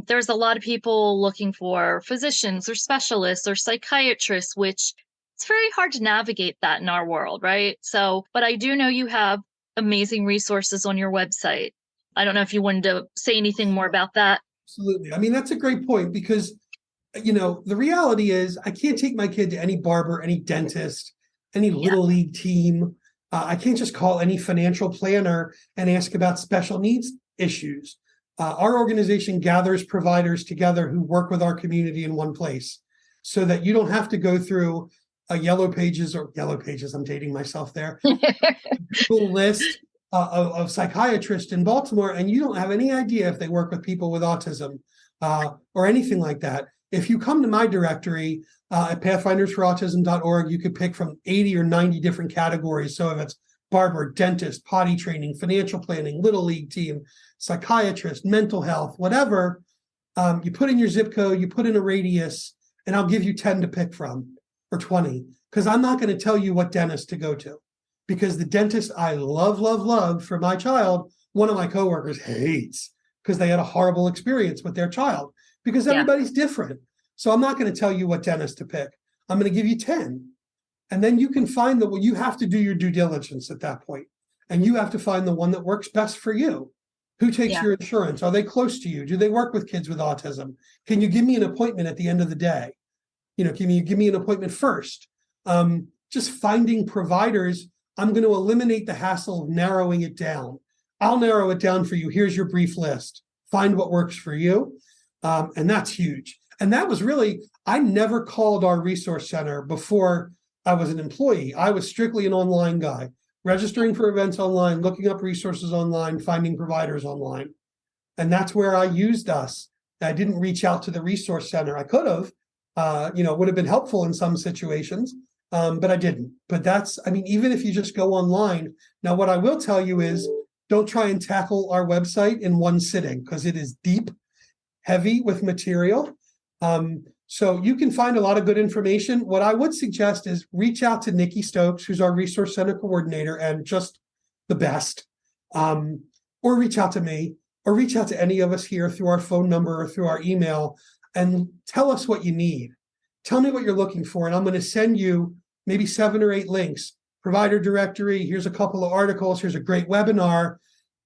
there's a lot of people looking for physicians or specialists or psychiatrists, which it's very hard to navigate that in our world, right? So, but I do know you have amazing resources on your website. I don't know if you wanted to say anything more about that. Absolutely. I mean, that's a great point because, the reality is I can't take my kid to any barber, any dentist, any little league team. I can't just call any financial planner and ask about special needs issues. Our organization gathers providers together who work with our community in one place so that you don't have to go through a Yellow Pages, I'm dating myself there, Google list of psychiatrists in Baltimore, and you don't have any idea if they work with people with autism or anything like that. If you come to my directory at pathfindersforautism.org, you could pick from 80 or 90 different categories. So if it's barber, dentist, potty training, financial planning, little league team, psychiatrist, mental health, whatever, you put in your zip code, you put in a radius, and I'll give you 10 to pick from, or 20, because I'm not going to tell you what dentist to go to. Because the dentist I love for my child, one of my coworkers hates because they had a horrible experience with their child, because everybody's different. So I'm not going to tell you what dentist to pick. I'm going to give you 10. And then you can find you have to do your due diligence at that point. And you have to find the one that works best for you. Who takes your insurance? Are they close to you? Do they work with kids with autism? Can you give me an appointment at the end of the day? Can you give me an appointment first? Just finding providers. I'm going to eliminate the hassle of narrowing it down. I'll narrow it down for you. Here's your brief list. Find what works for you. And that's huge. And that was really, I never called our resource center before I was an employee. I was strictly an online guy, registering for events online, looking up resources online, finding providers online. And that's where I used us. I didn't reach out to the resource center. I could have, would have been helpful in some situations. But I didn't. But even if you just go online. Now, what I will tell you is don't try and tackle our website in one sitting because it is deep, heavy with material. So you can find a lot of good information. What I would suggest is reach out to Nikki Stokes, who's our resource center coordinator and just the best, or reach out to me, or reach out to any of us here through our phone number or through our email and tell us what you need. Tell me what you're looking for, and I'm going to send you maybe 7 or 8 links. Provider directory, here's a couple of articles, here's a great webinar,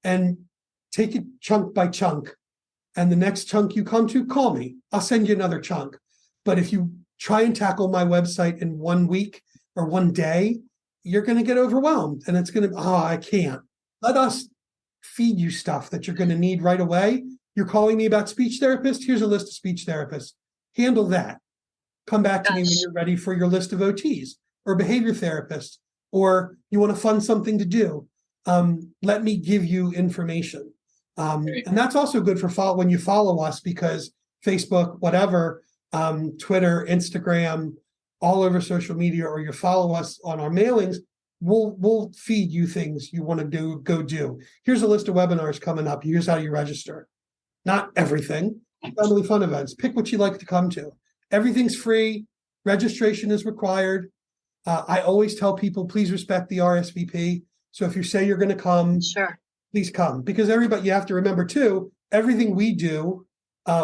and take it chunk by chunk. And the next chunk you come to, call me. I'll send you another chunk. But if you try and tackle my website in 1 week or 1 day, you're going to get overwhelmed. And it's going to, I can't. Let us feed you stuff that you're going to need right away. You're calling me about speech therapist. Here's a list of speech therapists. Handle that. Come back to me when you're ready for your list of OTs or behavior therapists, or you want to fund something to do. Let me give you information. And that's also good for when you follow us, because Facebook, whatever, Twitter, Instagram, all over social media, or you follow us on our mailings, we'll feed you things you want to go do. Here's a list of webinars coming up. Here's how you register. Not everything. Family fun events. Pick what you like to come to. Everything's free. Registration is required. I always tell people, please respect the RSVP. So if you say you're going to come, sure, please come. Because you have to remember too, everything we do,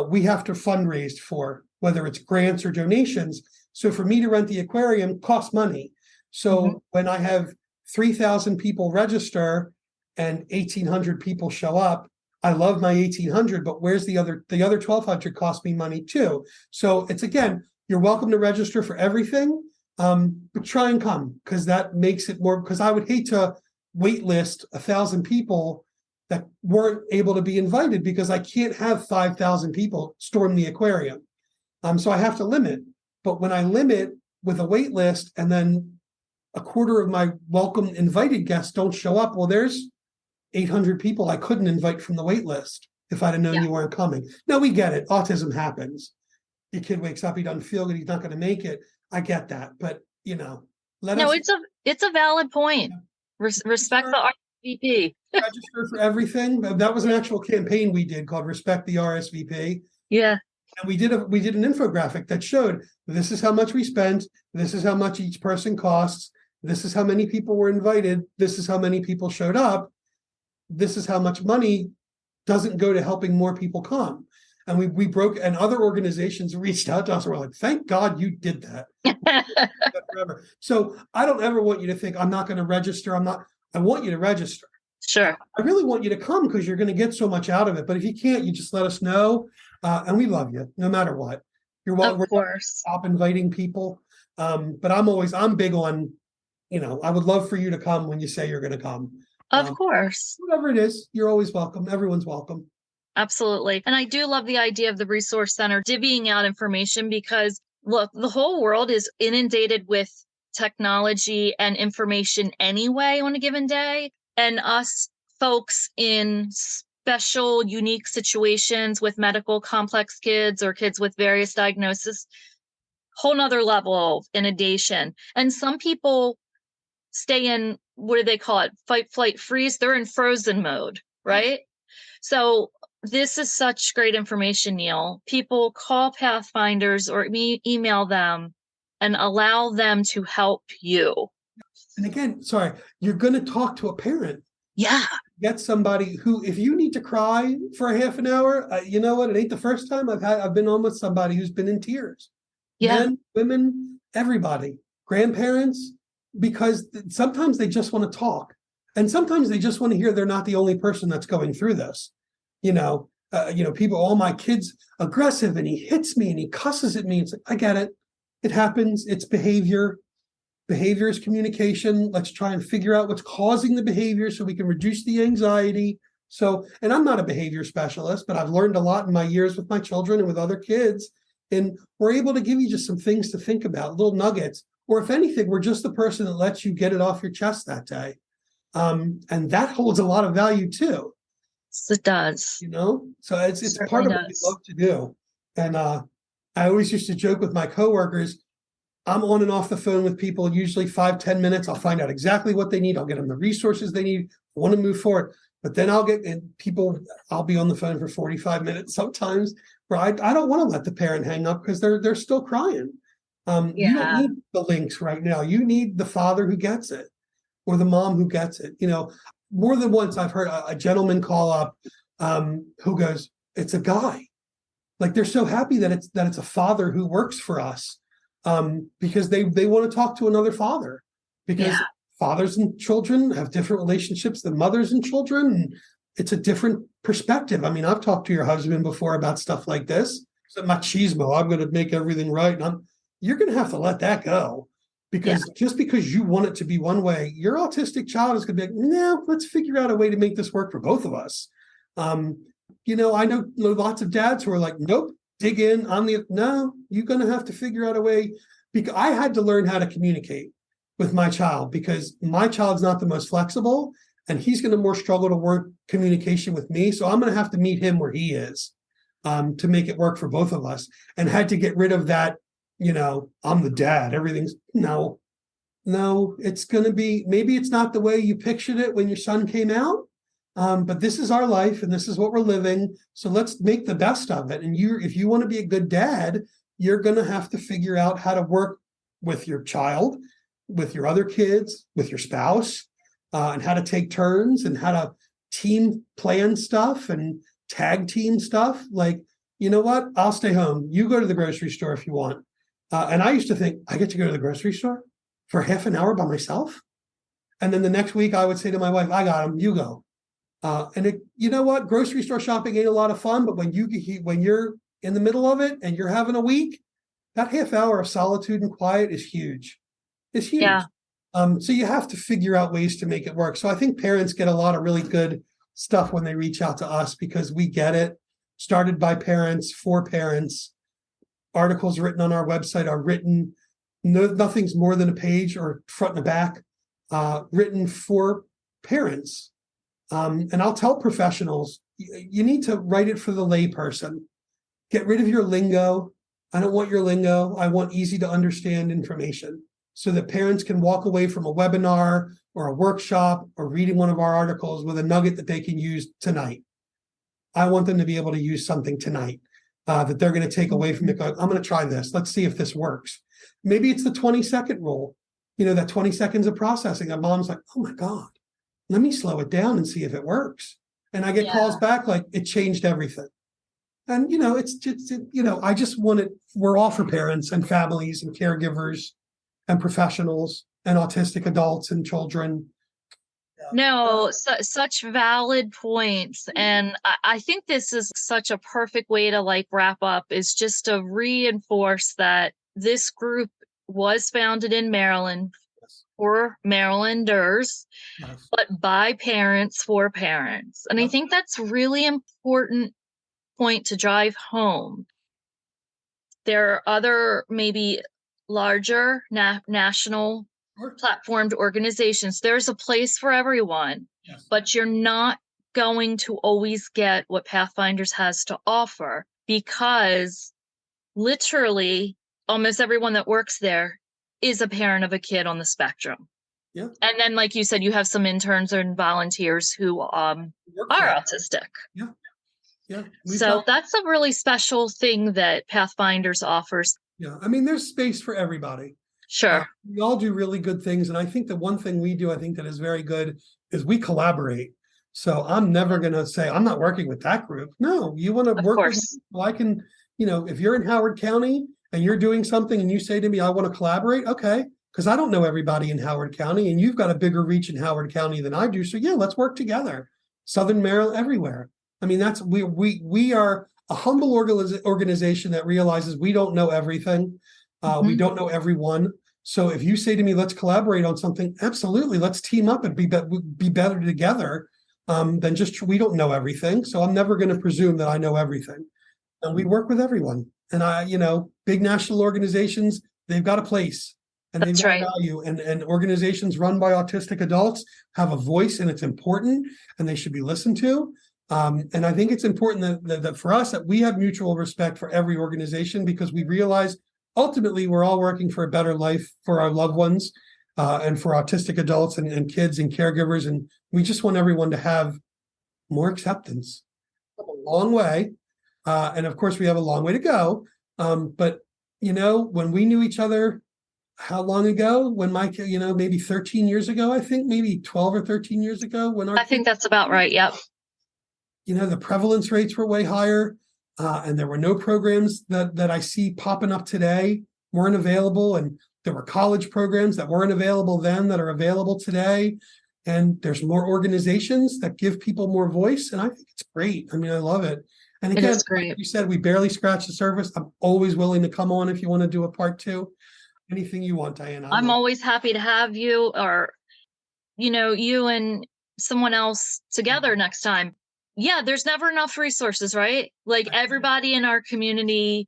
we have to fundraise for, whether it's grants or donations. So for me to rent the aquarium costs money. So when I have 3,000 people register and 1,800 people show up, I love my 1,800, but where's the other 1,200 cost me money too. So it's, again, you're welcome to register for everything, but try and come, because that makes it more, because I would hate to wait list 1,000 people that weren't able to be invited, because I can't have 5,000 people storm the aquarium. So I have to limit. But when I limit with a wait list and then a quarter of my welcome invited guests don't show up, well, there's 800 people I couldn't invite from the wait list if I'd have known you weren't coming. No, we get it. Autism happens. Your kid wakes up, he doesn't feel good, he's not going to make it. I get that. But, it's a valid point. Respect the RSVP. Register for everything. That was an actual campaign we did called Respect the RSVP. Yeah. And we did an infographic that showed this is how much we spent, this is how much each person costs, this is how many people were invited, this is how many people showed up, this is how much money doesn't go to helping more people come. And we broke, and other organizations reached out to us and were like, thank God you did that. Forever. So I don't ever want you to think I'm not going to register. I want you to register. Sure. I really want you to come, because you're going to get so much out of it. But if you can't, you just let us know. And we love you no matter what. You're welcome. Of course. Stop inviting people. But I'm big on, I would love for you to come when you say you're going to come. Of course. Whatever it is, you're always welcome. Everyone's welcome. Absolutely. And I do love the idea of the resource center divvying out information, because look, the whole world is inundated with technology and information anyway on a given day. And us folks in special, unique situations with medical complex kids or kids with various diagnoses, whole nother level of inundation. And some people stay in, what do they call it? Fight, flight, freeze. They're in frozen mode, right? So this is such great information, Neal. People call Pathfinders or email them and allow them to help you. And again, sorry, you're going to talk to a parent. Yeah. Get somebody who, if you need to cry for a half an hour, you know what? It ain't the first time I've been on with somebody who's been in tears. Yeah. Men, women, everybody, grandparents, because sometimes they just want to talk. And sometimes they just want to hear they're not the only person that's going through this. People, my kid's aggressive and he hits me and he cusses at me. It's like, I get it. It happens. It's behavior. Behavior is communication. Let's try and figure out what's causing the behavior so we can reduce the anxiety. So, and I'm not a behavior specialist, but I've learned a lot in my years with my children and with other kids. And we're able to give you just some things to think about, little nuggets. Or if anything, we're just the person that lets you get it off your chest that day. And that holds a lot of value too. Yes, it does. So it's part of what we love to do. And I always used to joke with my coworkers, I'm on and off the phone with people, usually 5-10 minutes. I'll find out exactly what they need. I'll get them the resources they need. I want to move forward. But then I'll be on the phone for 45 minutes sometimes, where I don't want to let the parent hang up because they're still crying. You don't need the links right now. You need the father who gets it, or the mom who gets it. More than once I've heard a gentleman call up who goes, it's a guy. Like, they're so happy that it's a father who works for us, because they want to talk to another father, because fathers and children have different relationships than mothers and children. And it's a different perspective. I mean, I've talked to your husband before about stuff like this. It's machismo. I'm going to make everything right. And you're going to have to let that go. Because just because you want it to be one way, your autistic child is going to be like, no, let's figure out a way to make this work for both of us. I know lots of dads who are like, nope, dig in. No, you're going to have to figure out a way. Because I had to learn how to communicate with my child, because my child's not the most flexible, and he's going to more struggle to work communication with me. So I'm going to have to meet him where he is to make it work for both of us, and had to get rid of that. I'm the dad. Everything's no, it's going to be, maybe it's not the way you pictured it when your son came out. But this is our life and this is what we're living. So let's make the best of it. And if you want to be a good dad, you're going to have to figure out how to work with your child, with your other kids, with your spouse, and how to take turns and how to team plan stuff and tag team stuff. Like, you know what? I'll stay home. You go to the grocery store if you want. And I used to think, I get to go to the grocery store for half an hour by myself. And then the next week I would say to my wife, I got him, you go. You know what? Grocery store shopping ain't a lot of fun, but when you're in the middle of it and you're having a week, that half hour of solitude and quiet is huge. It's huge. Yeah. So you have to figure out ways to make it work. So I think parents get a lot of really good stuff when they reach out to us because we get it. Started by parents, for parents. Articles written on our website are written. Nothing's more than a page or front and back, written for parents. And I'll tell professionals, you need to write it for the layperson. Get rid of your lingo. I don't want your lingo. I want easy to understand information so that parents can walk away from a webinar or a workshop or reading one of our articles with a nugget that they can use tonight. I want them to be able to use something tonight that they're going to take away from it. Go, I'm going to try this. Let's see if this works. Maybe it's the 20-second rule, that 20 seconds of processing. That mom's like, oh my God, let me slow it down and see if it works. And I get calls back like it changed everything. And, it's just, I just want it. We're all for parents and families and caregivers and professionals and autistic adults and children. No, such valid points. And I think this is such a perfect way to wrap up, is just to reinforce that this group was founded in Maryland for Marylanders, but by parents for parents. And I think that's really important point to drive home. There are other maybe larger national platformed organizations. There's a place for everyone, but you're not going to always get what Pathfinders has to offer, because literally almost everyone that works there is a parent of a kid on the spectrum. Yeah. And then, like you said, you have some interns and volunteers who are autistic. Yeah. Yeah. So that's a really special thing that Pathfinders offers. Yeah. I mean, there's space for everybody. Sure. We all do really good things. And I think the one thing we do, I think that is very good, is we collaborate. So I'm never going to say, I'm not working with that group. No, you want to work with me? Well, I can, if you're in Howard County and you're doing something and you say to me, I want to collaborate. Okay. Because I don't know everybody in Howard County and you've got a bigger reach in Howard County than I do. So yeah, let's work together. Southern Maryland, everywhere. I mean, we are a humble organization that realizes we don't know everything. We don't know everyone. So if you say to me, let's collaborate on something, absolutely, let's team up and be better together than just, we don't know everything. So I'm never going to presume that I know everything. And we work with everyone. And big national organizations, they've got a place and they've got value. And organizations run by autistic adults have a voice, and it's important, and they should be listened to. And I think it's important that for us, that we have mutual respect for every organization, because we realize ultimately we're all working for a better life for our loved ones and for autistic adults and kids and caregivers. And we just want everyone to have more acceptance. A long way. And of course, we have a long way to go. But, when we knew each other, how long ago? When my kid, maybe 13 years ago, I think, maybe 12 or 13 years ago. I think that's about right. Yep. The prevalence rates were way higher. And there were no programs that I see popping up today, weren't available. And there were college programs that weren't available then that are available today. And there's more organizations that give people more voice. And I think it's great. I mean, I love it. And again, like you said, we barely scratched the surface. I'm always willing to come on if you want to do a part 2. Anything you want, Diana. I'm always happy to have you, or, you and someone else together next time. Yeah, there's never enough resources, right? Everybody in our community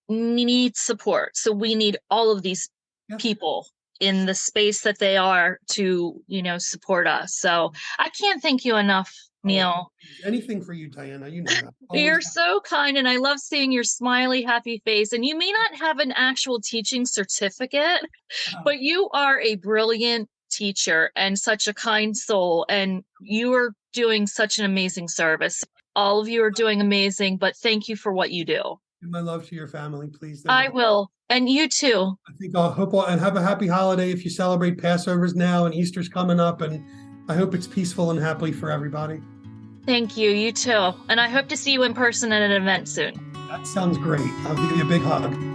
needs support. So we need all of these people in the space that they are to, support us. So I can't thank you enough, Neal. Anything for you, Diana. You know that. You're so kind, and I love seeing your smiley, happy face. And you may not have an actual teaching certificate, but you are a brilliant teacher and such a kind soul, and you are doing such an amazing service. All of you are doing amazing, but thank you for what you do. My love to your family, please. I will. And you too. I think I'll hope and have a happy holiday if you celebrate Passovers now, and Easter's coming up, and I hope it's peaceful and happy for everybody. Thank you. You too. And I hope to see you in person at an event soon. That sounds great. I'll give you a big hug.